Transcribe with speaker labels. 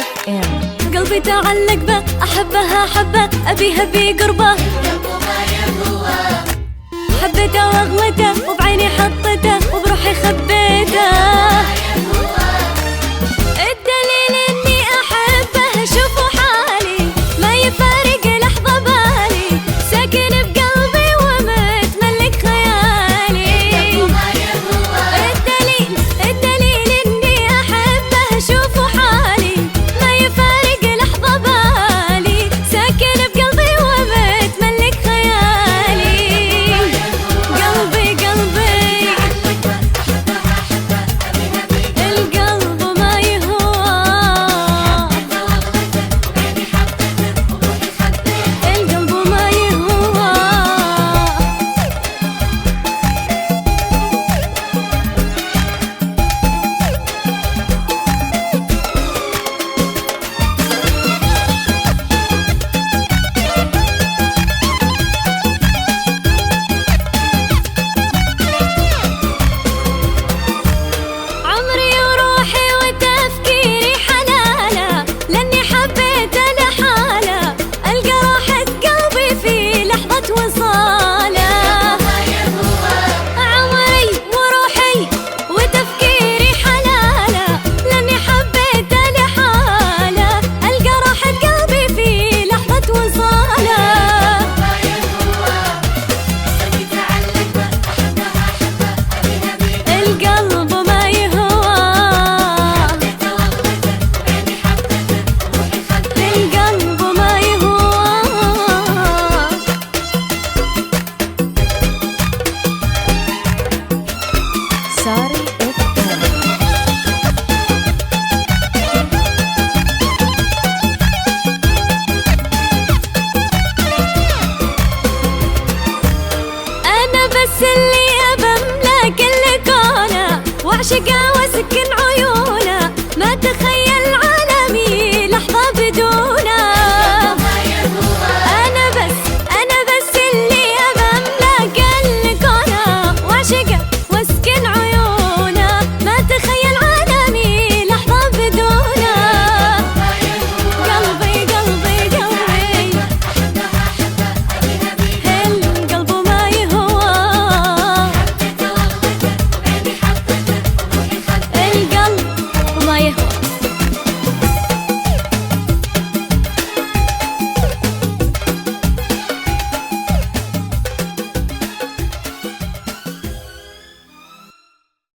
Speaker 1: FM.
Speaker 2: قلبي تعلق به، أحبها حبه، أبيها بقربه، حبيته واغلته وبعيني حطيته وبروحي خبيته. الدليل إني أحبه شوفوا حالي، ما يفارق لحظة بالي، ساكن بقلبي ومتملك خيالي. الدليل إني أحبه شوفوا حالي، ما يفارق لحظة بالي، ساكن بقلبي ومتملك خيالي. قلبي القلب ما يهوى، القلب ما يهوى. عمري وروحي وتفكيري حلاله، لاني حبيته لحاله، القى راحة قلبي في لحظة وصاله. عمري وروحي وتفكيري حلاله، لاني حبيته لحاله، القى راحة قلبي في لحظة وصاله. القلب ما يهوى، القلب ما يهوى.
Speaker 1: Sari FM.
Speaker 2: أنا بس اللي أبملك الكونة وأعشقه